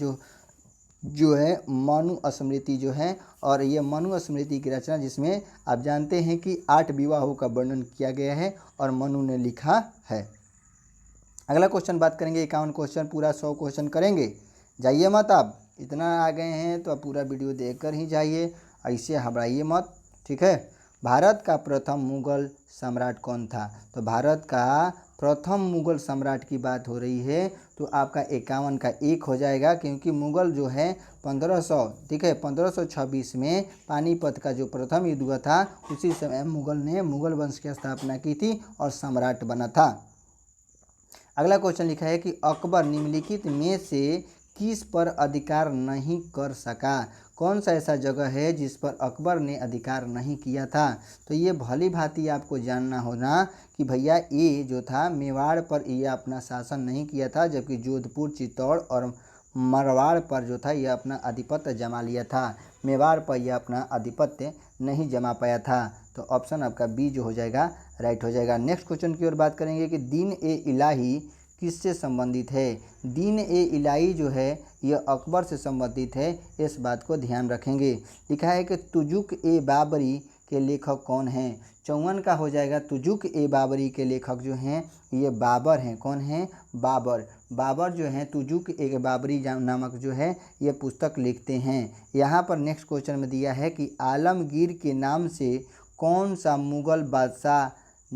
जो है मनु स्मृति जो है, और ये मनु स्मृति की रचना जिसमें आप जानते हैं कि 8 विवाहों का वर्णन किया गया है और मनु ने लिखा है। अगला क्वेश्चन बात करेंगे 51 क्वेश्चन, पूरा 100 क्वेश्चन करेंगे। जाइए मत, आप इतना आ गए हैं तो आप पूरा वीडियो देख कर ही जाइए, ऐसे घबराइए मत, ठीक है। भारत का प्रथम मुगल सम्राट कौन था? तो भारत का प्रथम मुगल सम्राट की बात हो रही है तो आपका 51 का 1 हो जाएगा, क्योंकि मुगल जो है 1500, ठीक है, 1526 में पानीपत का जो प्रथम युद्ध हुआ था उसी समय मुगल ने मुगल वंश की स्थापना की थी और सम्राट बना था। अगला क्वेश्चन लिखा है कि अकबर निम्नलिखित में से किस पर अधिकार नहीं कर सका? कौन सा ऐसा जगह है जिस पर अकबर ने अधिकार नहीं किया था? तो ये भली भांति आपको जानना होना कि भैया ये जो था मेवाड़ पर ये अपना शासन नहीं किया था, जबकि जोधपुर, चित्तौड़ और मारवाड़ पर जो था यह अपना आधिपत्य जमा लिया था। मेवाड़ पर यह अपना आधिपत्य नहीं जमा पाया था। तो ऑप्शन आपका बी जो हो जाएगा राइट हो जाएगा। नेक्स्ट क्वेश्चन की ओर बात करेंगे कि दीन ए इलाही किससे संबंधित है? दीन ए इलाही जो है यह अकबर से संबंधित है, इस बात को ध्यान रखेंगे। लिखा है कि तुजुक ए बाबरी के लेखक कौन हैं? 54 का हो जाएगा। तुजुक ए बाबरी के लेखक जो हैं ये बाबर हैं। कौन हैं? बाबर। बाबर जो हैं तुजुक ए बाबरी नामक जो है ये पुस्तक लिखते हैं। यहाँ पर नेक्स्ट क्वेश्चन में दिया है कि आलमगीर के नाम से कौन सा मुगल बादशाह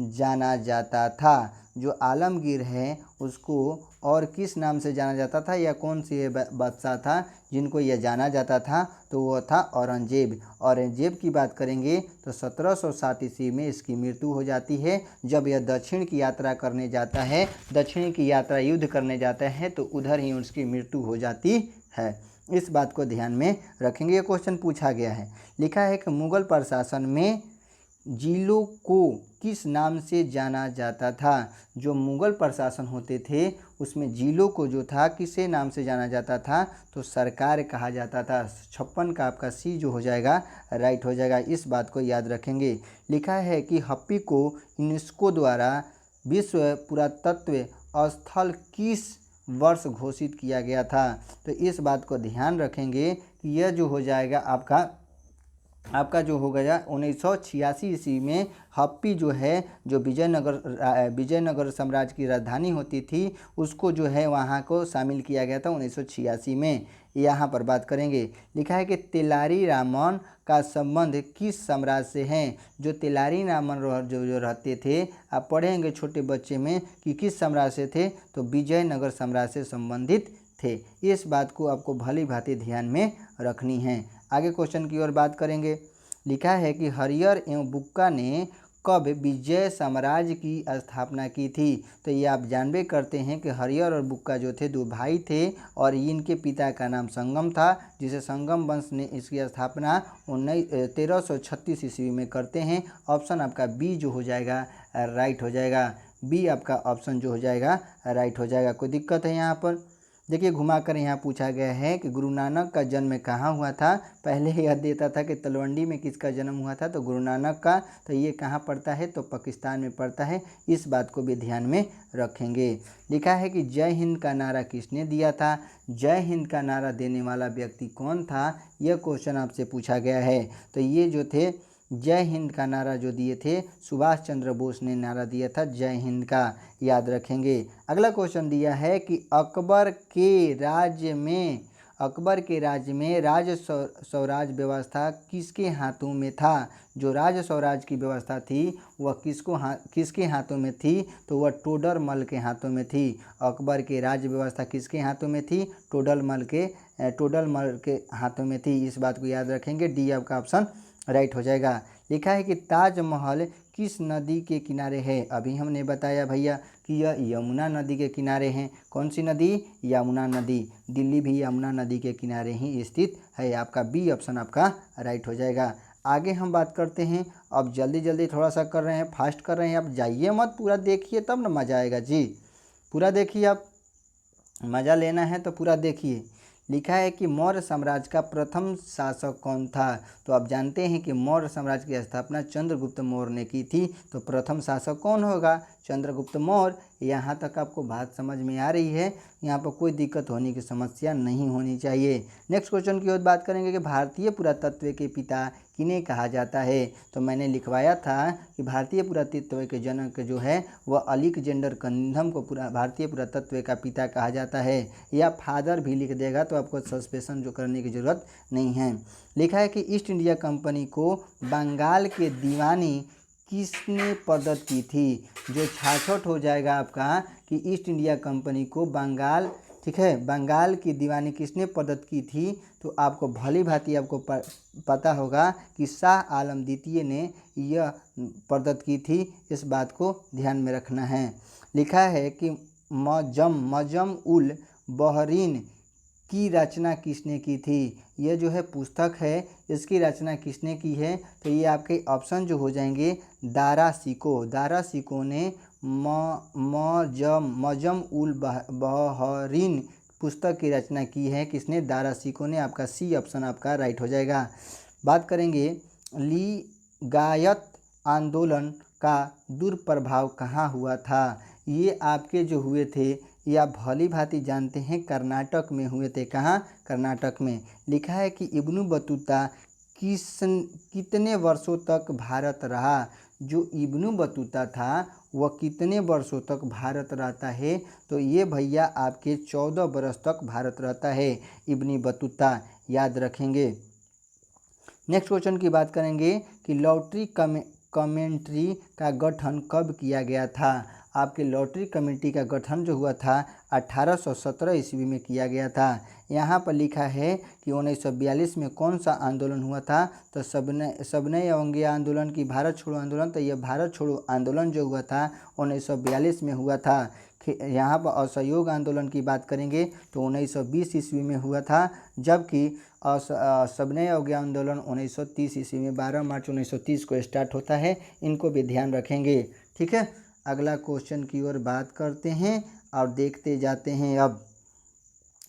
जाना जाता था? जो आलमगीर है उसको और किस नाम से जाना जाता था, या कौन सी बादशाह था जिनको यह जाना जाता था? तो वह था औरंगजेब। औरंगजेब की बात करेंगे तो 1707 ईस्वी में इसकी मृत्यु हो जाती है। जब यह दक्षिण की यात्रा करने जाता है, दक्षिण की यात्रा युद्ध करने जाता है तो उधर ही उसकी मृत्यु हो जाती है। इस बात को ध्यान में रखेंगे। ये क्वेश्चन पूछा गया है। लिखा है कि मुगल प्रशासन में जिलों को किस नाम से जाना जाता था? जो मुगल प्रशासन होते थे उसमें जिलों को जो था किसे नाम से जाना जाता था? तो सरकार कहा जाता था। 56 का आपका सी जो हो जाएगा राइट हो जाएगा। इस बात को याद रखेंगे। लिखा है कि हम्पी को यूनेस्को द्वारा विश्व पुरातत्व स्थल किस वर्ष घोषित किया गया था? तो इस बात को ध्यान रखेंगे कि यह जो हो जाएगा आपका जो हो गया 1986 ईस्वी में हम्पी जो है जो विजयनगर साम्राज्य की राजधानी होती थी उसको जो है वहाँ को शामिल किया गया था 1986 में। यहाँ पर बात करेंगे। लिखा है कि तेलारी रामन का संबंध किस साम्राज्य से है? जो तेलारी रामन जो रहते थे, आप पढ़ेंगे छोटे बच्चे में कि किस साम्राज्य से थे, तो विजयनगर साम्राज्य से संबंधित थे। इस बात को आपको भली भांति ध्यान में रखनी है। आगे क्वेश्चन की ओर बात करेंगे। लिखा है कि हरियर एवं बुक्का ने कब विजय साम्राज्य की स्थापना की थी? तो ये आप जानबे करते हैं कि हरियर और बुक्का जो थे 2 भाई थे और इनके पिता का नाम संगम था, जिसे संगम वंश ने इसकी स्थापना 1336 ईस्वी में करते हैं। ऑप्शन आपका बी जो हो जाएगा राइट हो जाएगा। बी आपका ऑप्शन जो हो जाएगा राइट हो जाएगा। कोई दिक्कत है यहाँ पर? देखिए घुमाकर यहाँ पूछा गया है कि गुरु नानक का जन्म कहाँ हुआ था? पहले यह देता था कि तलवंडी में किसका जन्म हुआ था, तो गुरु नानक का। तो ये कहाँ पड़ता है? तो पाकिस्तान में पड़ता है। इस बात को भी ध्यान में रखेंगे। लिखा है कि जय हिंद का नारा किसने दिया था? जय हिंद का नारा देने वाला व्यक्ति कौन था? यह क्वेश्चन आपसे पूछा गया है। तो ये जो थे जय हिंद का नारा जो दिए थे सुभाष चंद्र बोस ने नारा दिया था जय हिंद का, याद रखेंगे। अगला क्वेश्चन दिया है कि अकबर के राज्य में राज स्वराज व्यवस्था किसके हाथों में था? जो राज स्वराज की व्यवस्था थी वह किसके हाथों में थी? तो वह टोडर मल के हाथों में थी। अकबर के राज्य व्यवस्था किसके हाथों में थी? टोडर मल के हाथों में थी। इस बात को याद रखेंगे। डी आपका ऑप्शन राइट हो जाएगा। लिखा है कि ताजमहल किस नदी के किनारे है? अभी हमने बताया भैया कि यह यमुना नदी के किनारे हैं। कौन सी नदी? यमुना नदी। दिल्ली भी यमुना नदी के किनारे ही स्थित है। आपका बी ऑप्शन आपका राइट हो जाएगा। आगे हम बात करते हैं। अब जल्दी जल्दी थोड़ा सा कर रहे हैं, फास्ट कर रहे हैं, आप जाइए मत, पूरा देखिए तब ना मज़ा आएगा जी। पूरा देखिए, आप मज़ा लेना है तो पूरा देखिए। लिखा है कि मौर्य साम्राज्य का प्रथम शासक कौन था। तो आप जानते हैं कि मौर्य साम्राज्य की स्थापना चंद्रगुप्त मौर्य ने की थी। तो प्रथम शासक कौन होगा? चंद्रगुप्त मौर्य। यहाँ तक आपको बात समझ में आ रही है, यहाँ पर कोई दिक्कत होने की समस्या नहीं होनी चाहिए। नेक्स्ट क्वेश्चन की ओर बात करेंगे कि भारतीय पुरातत्व के पिता किन्हें कहा जाता है। तो मैंने लिखवाया था कि भारतीय पुरातत्व के जनक जो है वह अलेक्जेंडर कनिंघम को भारतीय पुरातत्व का पिता कहा जाता है, या फादर भी लिख देगा तो आपको सस्पेंशन जो करने की ज़रूरत नहीं है। लिखा है कि ईस्ट इंडिया कंपनी को बंगाल के दीवानी किसने प्रदत्त की थी। जो छाछोट हो जाएगा आपका कि ईस्ट इंडिया कंपनी को बंगाल, ठीक है, बंगाल की दीवानी किसने प्रदत्त की थी, तो आपको भली भांति आपको पता होगा कि शाह आलम द्वितीय ने यह प्रदत्त की थी। इस बात को ध्यान में रखना है। लिखा है कि मजम उल बहरीन की रचना किसने की थी। यह जो है पुस्तक है, इसकी रचना किसने की है, तो ये आपके ऑप्शन जो हो जाएंगे दारा सिको ने मजम उल बहरीन पुस्तक की रचना की है। किसने? दारा सिको ने। आपका सी ऑप्शन आपका राइट हो जाएगा। बात करेंगे लिंगायत आंदोलन का दुष्प्रभाव कहाँ हुआ था। ये आपके जो हुए थे, ये आप भली भांति जानते हैं, कर्नाटक में हुए थे। कहाँ? कर्नाटक में। लिखा है कि इब्न बतूता कितने वर्षों तक भारत रहा। जो इब्न बतूता था वह कितने वर्षों तक भारत रहता है, तो ये भैया आपके 14 वर्ष तक भारत रहता है इब्न बतूता, याद रखेंगे। नेक्स्ट क्वेश्चन की बात करेंगे कि लॉटरी कमेंट्री का गठन कब किया गया था। आपके लॉटरी कमेटी का गठन जो हुआ था 1817 ईस्वी में किया गया था। यहाँ पर लिखा है कि 1942 में कौन सा आंदोलन हुआ था, तो सबने अवंगी आंदोलन की भारत छोड़ो आंदोलन। तो यह भारत छोड़ो आंदोलन जो हुआ था 1942 में हुआ था। यहाँ पर असहयोग आंदोलन की बात करेंगे तो 1920 ईस्वी में हुआ था, जबकि सबने अवज्ञा आंदोलन 1930 ईस्वी में 12 मार्च 1930 को स्टार्ट होता है। इनको भी ध्यान रखेंगे, ठीक है। अगला क्वेश्चन की ओर बात करते हैं और देखते जाते हैं। अब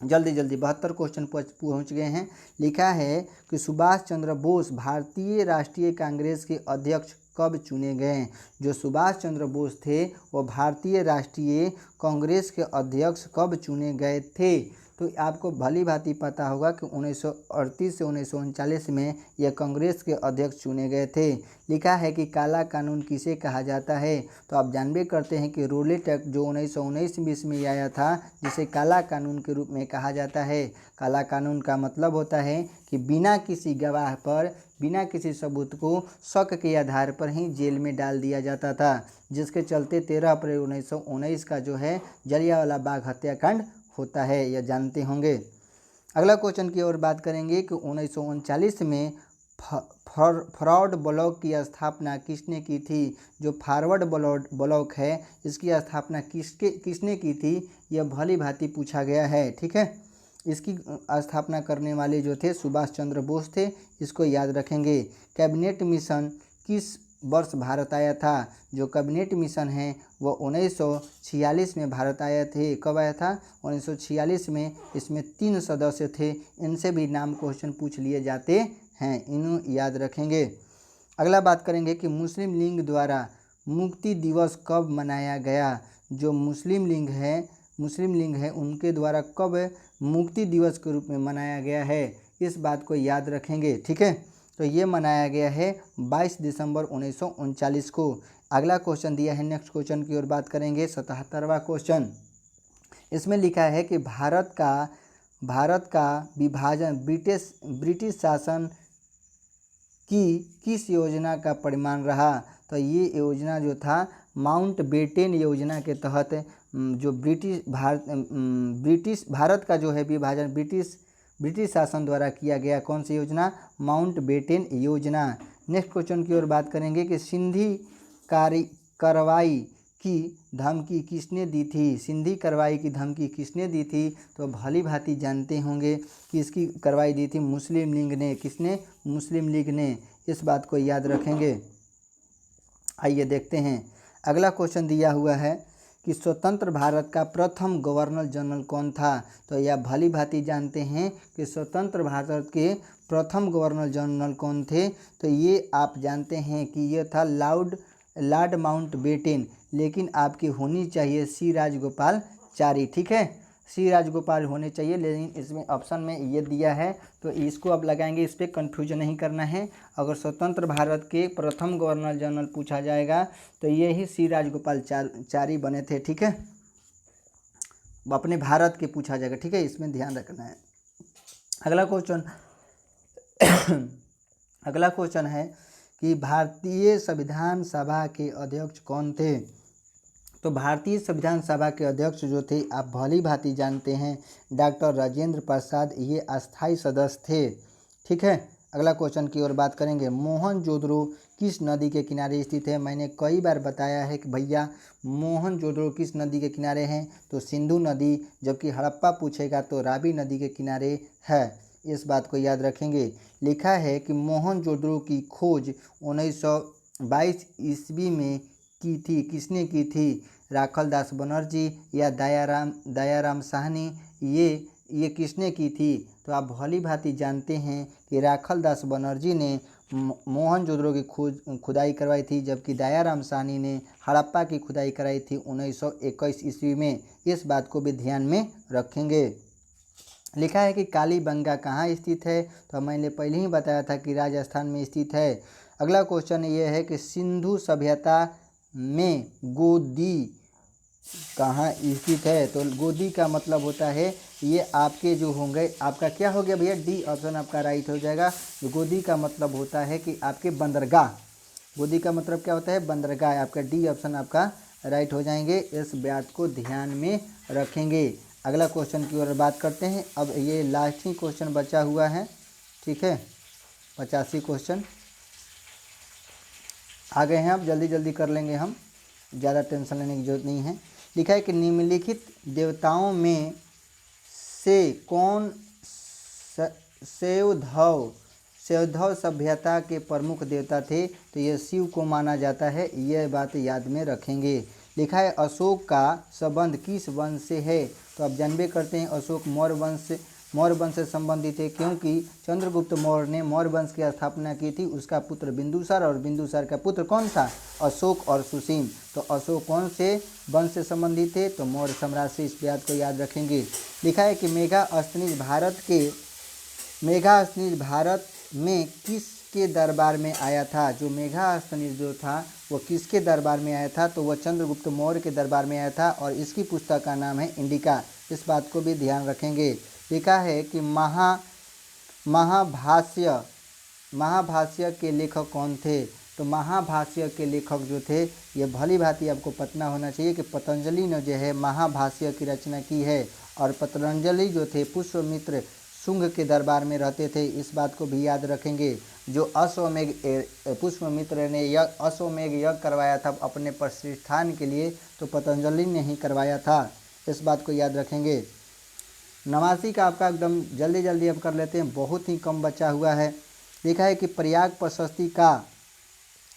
जल्दी 72 क्वेश्चन पहुंच गए हैं। लिखा है कि सुभाष चंद्र बोस भारतीय राष्ट्रीय कांग्रेस के अध्यक्ष कब चुने गए। जो सुभाष चंद्र बोस थे वो भारतीय राष्ट्रीय कांग्रेस के अध्यक्ष कब चुने गए थे, तो आपको भली भांति पता होगा कि 1938 से 1939 में यह कांग्रेस के अध्यक्ष चुने गए थे। लिखा है कि काला कानून किसे कहा जाता है, तो आप जानबे करते हैं कि रोलेट एक्ट जो 1919-20 में आया था, जिसे काला कानून के रूप में कहा जाता है। काला कानून का मतलब होता है कि बिना किसी गवाह पर, बिना किसी सबूत को शक के आधार पर ही जेल में डाल दिया जाता था, जिसके चलते 13 अप्रैल 1919 का जो है जलियांवाला बाग हत्याकांड होता है, यह जानते होंगे। अगला क्वेश्चन की ओर बात करेंगे कि 1939 में फॉरवर्ड ब्लॉक की स्थापना किसने की थी। जो फॉरवर्ड ब्लॉक है इसकी स्थापना किसने की थी, यह भली भांति पूछा गया है, ठीक है। इसकी स्थापना करने वाले जो थे सुभाष चंद्र बोस थे, इसको याद रखेंगे। कैबिनेट मिशन किस वर्ष भारत आया था। जो कैबिनेट मिशन है वो 1946 में भारत आया थे। कब आया था? 1946 में। इसमें 3 सदस्य थे, इनसे भी नाम क्वेश्चन पूछ लिए जाते हैं, इन्हें याद रखेंगे। अगला बात करेंगे कि मुस्लिम लीग द्वारा मुक्ति दिवस कब मनाया गया। जो मुस्लिम लीग है उनके द्वारा कब मुक्ति दिवस के रूप में मनाया गया है, इस बात को याद रखेंगे, ठीक है। तो ये मनाया गया है 22 दिसंबर 1939 को। अगला क्वेश्चन दिया है, नेक्स्ट क्वेश्चन की ओर बात करेंगे। 77वां क्वेश्चन, इसमें लिखा है कि भारत का विभाजन ब्रिटिश शासन की किस योजना का परिणाम रहा। तो ये योजना जो था माउंटबेटन योजना के तहत जो भारत का जो है विभाजन ब्रिटिश शासन द्वारा किया गया। कौन सी योजना? माउंटबेटन योजना। नेक्स्ट क्वेश्चन की ओर बात करेंगे कि सिंधी कार्रवाई की धमकी किसने दी थी? सिंधी कार्रवाई की धमकी किसने दी थी? तो भली भांति जानते होंगे कि इसकी कार्रवाई दी थी मुस्लिम लीग ने। किसने? मुस्लिम लीग ने। इस बात को याद रखेंगे। आइए देखते हैं, अगला क्वेश्चन दिया हुआ है कि स्वतंत्र भारत का प्रथम गवर्नर जनरल कौन था? तो यह भली भांति जानते हैं कि स्वतंत्र भारत के प्रथम गवर्नर जनरल कौन थे? तो ये आप जानते हैं कि ये था लॉर्ड माउंटबेटन, लेकिन आपकी होनी चाहिए सी राजगोपालाचारी। ठीक है, सी राजगोपाल होने चाहिए, लेकिन इसमें ऑप्शन में ये दिया है तो इसको अब लगाएंगे, इस पर कन्फ्यूजन नहीं करना है। अगर स्वतंत्र भारत के प्रथम गवर्नर जनरल पूछा जाएगा तो ये ही सी राजगोपालाचारी बने थे। ठीक है, अपने भारत के पूछा जाएगा। ठीक है, इसमें ध्यान रखना है। अगला क्वेश्चन है कि भारतीय संविधान सभा के अध्यक्ष कौन थे? तो भारतीय संविधान सभा के अध्यक्ष जो थे आप भली भांति जानते हैं, डॉक्टर राजेंद्र प्रसाद, ये अस्थायी सदस्य थे। ठीक है, अगला क्वेश्चन की ओर बात करेंगे। मोहनजोदड़ो किस नदी के किनारे स्थित है? मैंने कई बार बताया है कि भैया मोहनजोदड़ो किस नदी के किनारे हैं? तो सिंधु नदी, जबकि हड़प्पा पूछेगा तो रावी नदी के किनारे है। इस बात को याद रखेंगे। लिखा है कि मोहनजोदड़ो की खोज 1922 ईस्वी में की थी। किसने की थी? राखल दास बनर्जी या दयाराम साहनी? ये किसने की थी? तो आप भली भांति जानते हैं कि राखल दास बनर्जी ने मोहनजोदड़ो की खुदाई करवाई थी, जबकि दयाराम साहनी ने हड़प्पा की खुदाई कराई थी 1921 ईस्वी में। इस बात को भी ध्यान में रखेंगे। लिखा है कि कालीबंगा कहाँ स्थित है? तो मैंने पहले ही बताया था कि राजस्थान में स्थित है। अगला क्वेश्चन ये है कि सिंधु सभ्यता में गोदी कहाँ स्थित है? तो गोदी का मतलब होता है ये आपके जो होंगे, आपका क्या हो गया भैया? डी ऑप्शन आपका राइट हो जाएगा। गोदी का मतलब होता है कि आपके बंदरगाह। गोदी का मतलब क्या होता है? बंदरगाह। आपका डी ऑप्शन आपका राइट हो जाएंगे। इस बात को ध्यान में रखेंगे। अगला क्वेश्चन की ओर बात करते हैं। अब ये लास्ट ही क्वेश्चन बचा हुआ है। ठीक है, 85 क्वेश्चन आ गए हैं, अब जल्दी जल्दी कर लेंगे हम, ज़्यादा टेंशन लेने की जरूरत नहीं है। लिखा है कि निम्नलिखित देवताओं में से कौन सेवधव सभ्यता के प्रमुख देवता थे? तो ये शिव को माना जाता है। यह बात याद में रखेंगे। लिखा है अशोक का संबंध किस वंश से है? तो आप जानबे करते हैं अशोक मौर्य वंश से संबंधित है, क्योंकि चंद्रगुप्त मौर्य ने मौर्य वंश की स्थापना की थी। उसका पुत्र बिंदुसार और बिंदुसार का पुत्र कौन था? अशोक और सुसीम। तो अशोक कौन से वंश से संबंधित थे? तो मौर्य सम्राट से। इस बात को याद रखेंगे। लिखा है कि मेघास्थनीज भारत में किसके दरबार में आया था? जो मेघास्थनीज जो था वो किसके दरबार में आया था? तो वह चंद्रगुप्त मौर्य के दरबार में आया था, और इसकी पुस्तक का नाम है इंडिका। इस बात को भी ध्यान रखेंगे। लिखा है कि महाभाष्य के लेखक कौन थे? तो महाभाष्य के लेखक जो थे, ये भली भांति आपको पता होना चाहिए कि पतंजलि ने जो है महाभाष्य की रचना की है। और पतंजलि जो थे पुष्यमित्र शुंग के दरबार में रहते थे। इस बात को भी याद रखेंगे। जो पुष्यमित्र ने अश्वमेघ यज्ञ करवाया था अपने प्रतिष्ठान के लिए, तो पतंजलि ने ही करवाया था। इस बात को याद रखेंगे। 89 का आपका एकदम जल्दी जल्दी अब कर लेते हैं, बहुत ही कम बचा हुआ है। लिखा है कि प्रयाग प्रशस्ति का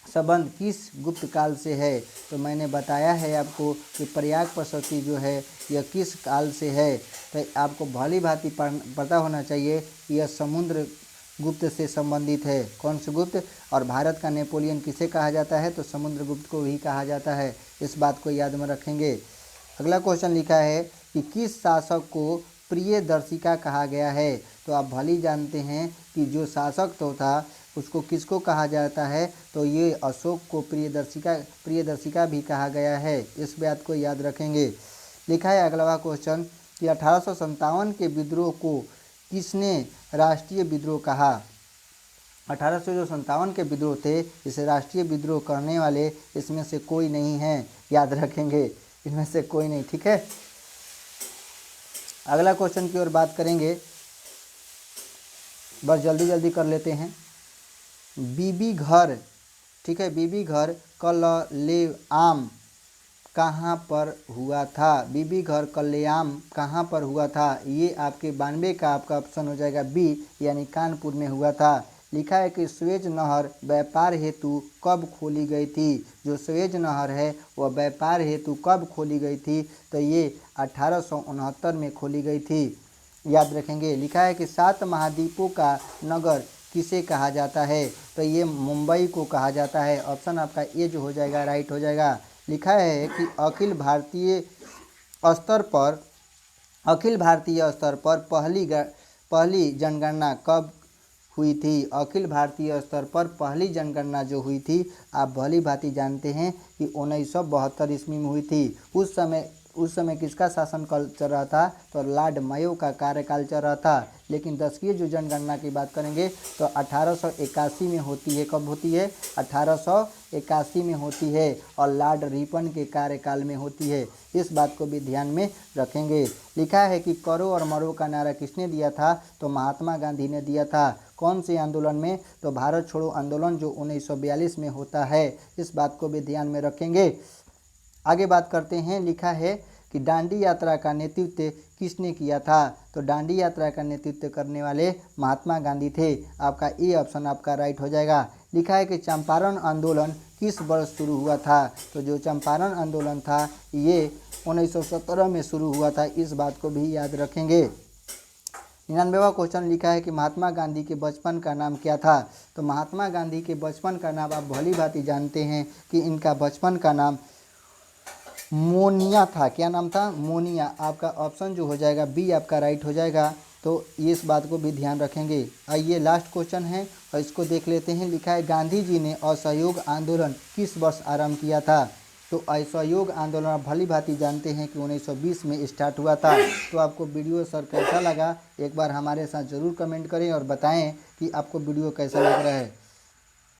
संबंध किस गुप्त काल से है? तो मैंने बताया है आपको कि प्रयाग प्रशस्ति जो है यह किस काल से है। तो आपको भली भांति पता होना चाहिए कि यह समुद्र गुप्त से संबंधित है। कौन से गुप्त? और भारत का नेपोलियन किसे कहा जाता है? तो समुद्रगुप्त को ही कहा जाता है। इस बात को याद में रखेंगे। अगला क्वेश्चन लिखा है कि किस शासक को प्रियदर्शिका कहा गया है? तो आप भली जानते हैं कि जो शासक तो था उसको किसको कहा जाता है? तो ये अशोक को प्रियदर्शिका भी कहा गया है। इस बात को याद रखेंगे। लिखा है अगला क्वेश्चन कि 1857 के विद्रोह को किसने राष्ट्रीय विद्रोह कहा? 1857 के विद्रोह थे, इसे राष्ट्रीय विद्रोह करने वाले इसमें से कोई नहीं है। याद रखेंगे, इनमें से कोई नहीं। ठीक है, अगला क्वेश्चन की ओर बात करेंगे, बस जल्दी जल्दी कर लेते हैं। बीबी घर, ठीक है, बीबी घर कलेआम कहाँ पर हुआ था? बीबी घर कल्याण कहाँ पर हुआ था? ये आपके 92 का आपका ऑप्शन हो जाएगा बी, यानी कानपुर में हुआ था। लिखा है कि स्वेज नहर व्यापार हेतु कब खोली गई थी? जो स्वेज नहर है वह व्यापार हेतु कब खोली गई थी? तो ये 1869 में खोली गई थी, याद रखेंगे। लिखा है कि 7 महाद्वीपों का नगर किसे कहा जाता है? तो ये मुंबई को कहा जाता है। ऑप्शन आपका ए जो हो जाएगा राइट हो जाएगा। लिखा है कि स्तर पर अखिल भारतीय स्तर पर पहली जनगणना कब हुई थी? अखिल भारतीय स्तर पर पहली जनगणना जो हुई थी, आप भली भांति जानते हैं कि 1972 ईस्वी में हुई थी। उस समय किसका शासनकाल चल रहा था? तो लॉर्ड मायो का कार्यकाल चल रहा था। लेकिन 10वीं जो जनगणना की बात करेंगे तो 1881 में होती है। कब होती है? 1881 में होती है और लॉर्ड रिपन के कार्यकाल में होती है। इस बात को भी ध्यान में रखेंगे। लिखा है कि करो और मरो का नारा किसने दिया था? तो महात्मा गांधी ने दिया था। कौन से आंदोलन में? तो भारत छोड़ो आंदोलन जो 1942 में होता है। इस बात को भी ध्यान में रखेंगे। आगे बात करते हैं। लिखा है कि दांडी यात्रा का नेतृत्व किसने किया था? तो दांडी यात्रा का नेतृत्व करने वाले महात्मा गांधी थे। आपका ए ऑप्शन आपका राइट हो जाएगा। लिखा है कि चंपारण आंदोलन किस वर्ष शुरू हुआ था? तो जो चंपारण आंदोलन था ये 1917 में शुरू हुआ था। इस बात को भी याद रखेंगे। 99वां क्वेश्चन लिखा है कि महात्मा गांधी के बचपन का नाम क्या था? तो महात्मा गांधी के बचपन का नाम आप भली भांति जानते हैं कि इनका बचपन का नाम मोनिया था। क्या नाम था? मोनिया। आपका ऑप्शन जो हो जाएगा बी आपका राइट हो जाएगा। तो इस बात को भी ध्यान रखेंगे। आइए लास्ट क्वेश्चन है और इसको देख लेते हैं। लिखा है गांधी जी ने असहयोग आंदोलन किस वर्ष आरंभ किया था? तो असहयोग आंदोलन आप भली भांति जानते हैं कि 1920 में स्टार्ट हुआ था। तो आपको वीडियो सर कैसा लगा एक बार हमारे साथ ज़रूर कमेंट करें और बताएं कि आपको वीडियो कैसा लग रहा है।